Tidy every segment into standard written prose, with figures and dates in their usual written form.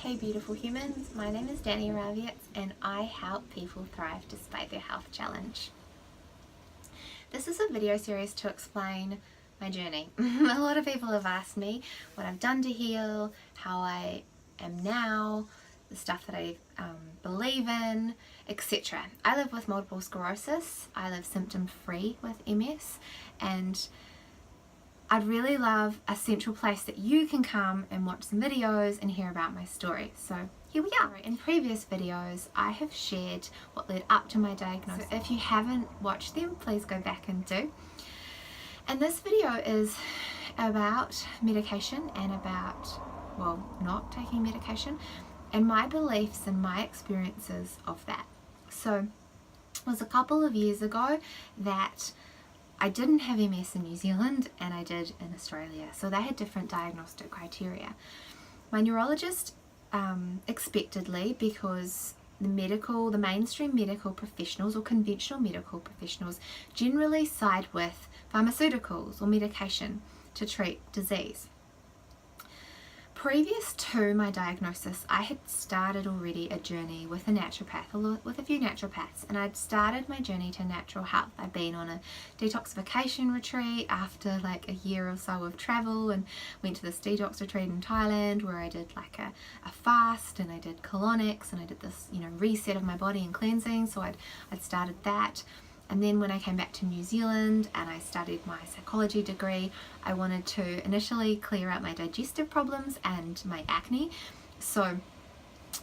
Hey beautiful humans, my name is Dannii and I help people thrive despite their health challenge. This is a video series to explain my journey. A lot of people have asked me what I've done to heal, how I am now, the stuff that I believe in, etc. I live with multiple sclerosis, I live symptom free with MS, and I'd really love a central place that you can come and watch some videos and hear about my story. So here we are. In previous videos, I have shared what led up to my diagnosis. So if you haven't watched them, please go back and do. And this video is about medication and about, well, not taking medication and my beliefs and my experiences of that. So it was a couple of years ago that I didn't have MS in New Zealand and I did in Australia, so they had different diagnostic criteria. My neurologist expectedly, because the mainstream medical professionals or conventional medical professionals generally side with pharmaceuticals or medication to treat disease. Previous to my diagnosis, I had started already a journey with a naturopath, with a few naturopaths, and I'd started my journey to natural health. I'd been on a detoxification retreat after like a year or so of travel and went to this detox retreat in Thailand where I did like a fast and I did colonics and I did this, reset of my body and cleansing. So I'd started that. And then when I came back to New Zealand and I studied my psychology degree, I wanted to initially clear out my digestive problems and my acne. So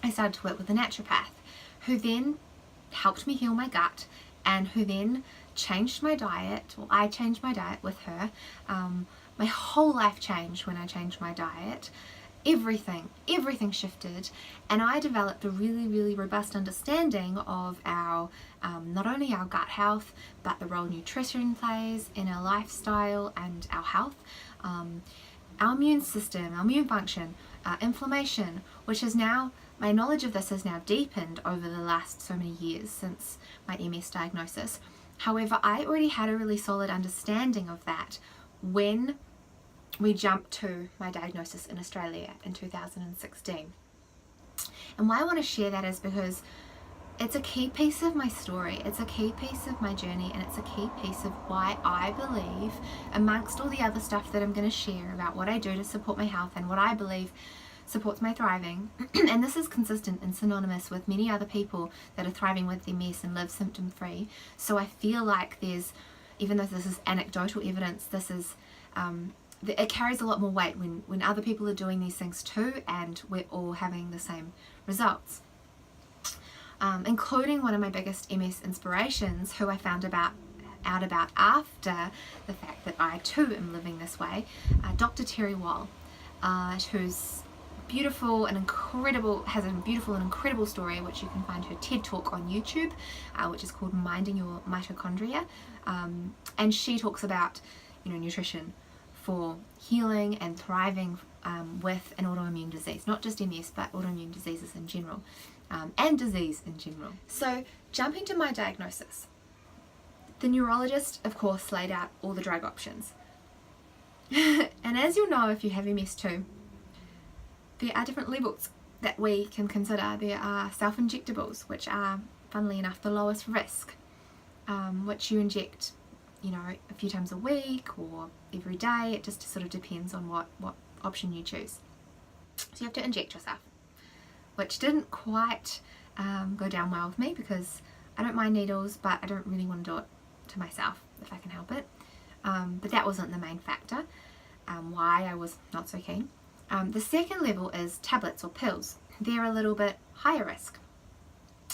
I started to work with a naturopath who then helped me heal my gut and who then changed my diet. Well, I changed my diet with her. My whole life changed when I changed my diet. Everything shifted, and I developed a really robust understanding of our not only our gut health but the role nutrition plays in our lifestyle and our health, our immune system, our immune function, inflammation, which is now, my knowledge of this has now deepened over the last so many years since my MS diagnosis. However, I already had a really solid understanding of that when we jumped to my diagnosis in Australia in 2016. And why I want to share that is because it's a key piece of my story, it's a key piece of my journey, and it's a key piece of why I believe, amongst all the other stuff that I'm going to share about what I do to support my health and what I believe supports my thriving, and this is consistent and synonymous with many other people that are thriving with MS and live symptom free. So I feel like there's, even though this is anecdotal evidence, this is it carries a lot more weight when other people are doing these things too and we're all having the same results. Including one of my biggest MS inspirations, who I found out about after the fact that I too am living this way, Dr. Terry Wall, who's beautiful and incredible, has a beautiful and incredible story, which you can find her TED Talk on YouTube, which is called Minding Your Mitochondria, and she talks about nutrition for healing and thriving with an autoimmune disease, not just MS but autoimmune diseases in general, and disease in general. So jumping to my diagnosis, the neurologist of course laid out all the drug options. And as you'll know if you have MS too, there are different levels that we can consider. There are self-injectables, which are, funnily enough, the lowest risk, which you inject a few times a week or every day. It just sort of depends on what option you choose. So you have to inject yourself, which didn't quite go down well with me because I don't mind needles, but I don't really want to do it to myself if I can help it. But that wasn't the main factor why I was not so keen. The second level is tablets or pills. They're a little bit higher risk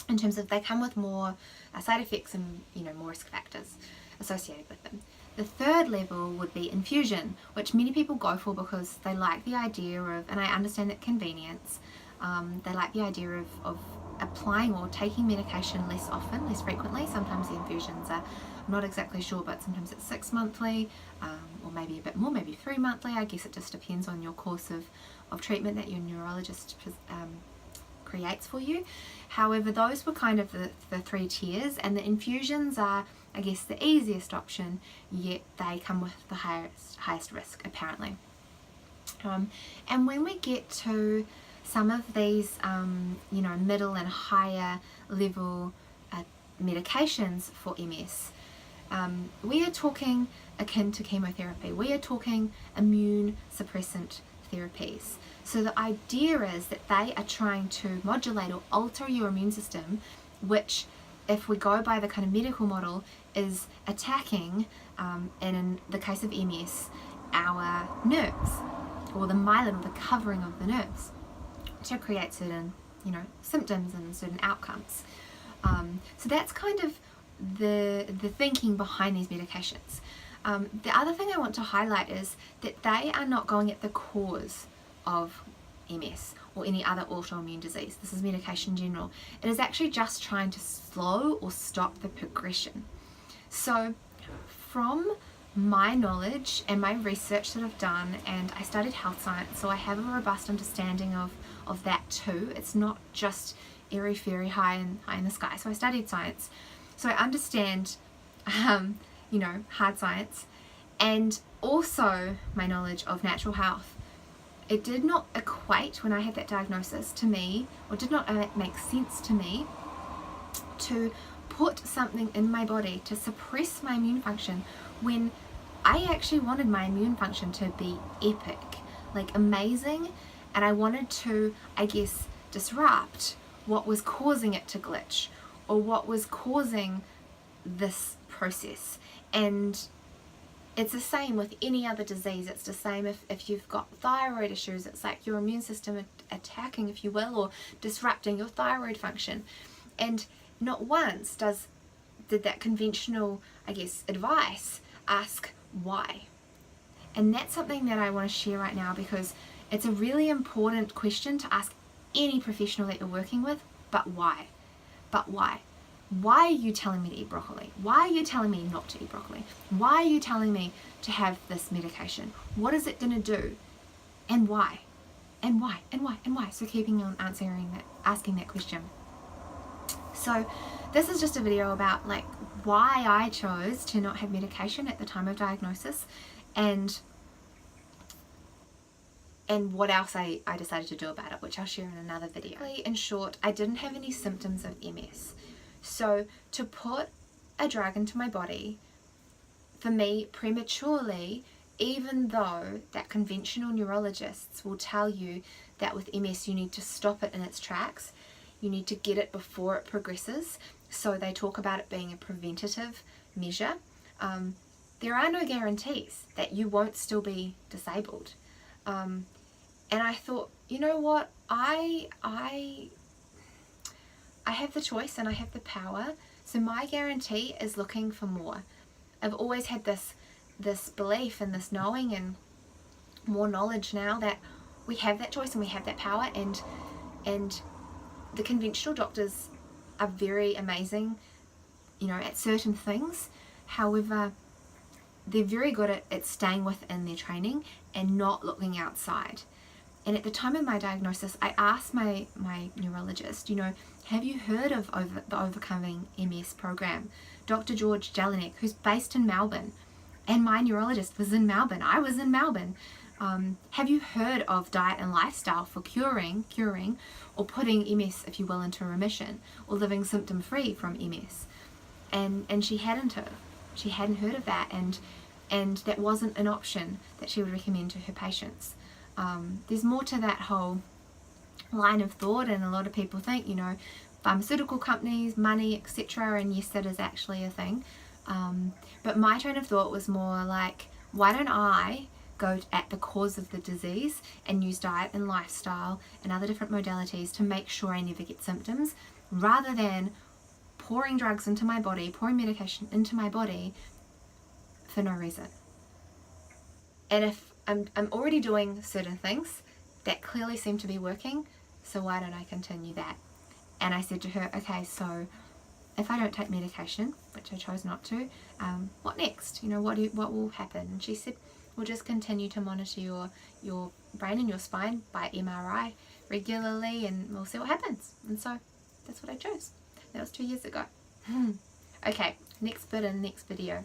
in terms of they come with more side effects and more risk factors associated with them. The third level would be infusion, which many people go for because they like the idea of, and I understand that convenience, they like the idea of applying or taking medication less often, less frequently. Sometimes the infusions are, I'm not exactly sure, but sometimes it's 6 monthly, or maybe a bit more, maybe 3 monthly. I guess it just depends on your course of treatment that your neurologist creates for you. However, those were kind of the 3 tiers, and the infusions are, I guess, the easiest option, yet they come with the highest risk apparently. And when we get to some of these, you know, middle and higher level medications for MS. We are talking akin to chemotherapy. We are talking immune suppressant therapies. So the idea is that they are trying to modulate or alter your immune system, which, if we go by the kind of medical model, is attacking, and in the case of MS, our nerves, or the myelin, or the covering of the nerves, to create certain, you know, symptoms and certain outcomes. So that's kind of the thinking behind these medications. The other thing I want to highlight is that they are not going at the cause of MS or any other autoimmune disease. This is medication in general. It is actually just trying to slow or stop the progression. So from my knowledge and my research that I've done, and I studied health science, so I have a robust understanding of that too. It's not just airy-fairy high in the sky. So I studied science. So I understand, you know, hard science, and also my knowledge of natural health. It did not equate when I had that diagnosis to me, or did not make sense to me, to put something in my body to suppress my immune function when I actually wanted my immune function to be epic, like amazing, and I wanted to, I guess, disrupt what was causing it to glitch, or what was causing this process. And it's the same with any other disease. It's the same if you've got thyroid issues. It's like your immune system attacking, if you will, or disrupting your thyroid function. And not once did that conventional, I guess, advice ask why. And that's something that I want to share right now, because it's a really important question to ask any professional that you're working with. But why? But why? Why are you telling me to eat broccoli? Why are you telling me not to eat broccoli? Why are you telling me to have this medication? What is it going to do? And why? And why? And why? And why? So keeping on asking that question. So this is just a video about like why I chose to not have medication at the time of diagnosis, and what else I decided to do about it, which I'll share in another video. In short, I didn't have any symptoms of MS. So to put a drug into my body, for me, prematurely, even though that conventional neurologists will tell you that with MS you need to stop it in its tracks, you need to get it before it progresses, so they talk about it being a preventative measure, there are no guarantees that you won't still be disabled. And I thought, you know what, I have the choice and I have the power, so my guarantee is looking for more. I've always had this belief and this knowing and more knowledge now that we have that choice and we have that power, and the conventional doctors are very amazing, you know, at certain things. However, they're very good at staying within their training and not looking outside. And at the time of my diagnosis, I asked my neurologist, you know, have you heard of the Overcoming MS program? Dr. George Dannii, who's based in Melbourne, and my neurologist was in Melbourne. I was in Melbourne. Have you heard of diet and lifestyle for curing, or putting MS, if you will, into remission, or living symptom-free from MS? And she hadn't heard. She hadn't heard of that, and that wasn't an option that she would recommend to her patients. There's more to that whole line of thought, and a lot of people think, you know, pharmaceutical companies, money, etc., and yes, that is actually a thing. But my train of thought was more like, why don't I go at the cause of the disease and use diet and lifestyle and other different modalities to make sure I never get symptoms, rather than pouring drugs into my body, pouring medication into my body for no reason. And if I'm already doing certain things that clearly seem to be working, so why don't I continue that? And I said to her, okay, so if I don't take medication, which I chose not to, what next? You know, what will happen? And she said, we'll just continue to monitor your brain and your spine by MRI regularly, and we'll see what happens. And so that's what I chose. That was 2 years ago. Okay, next bit in the next video.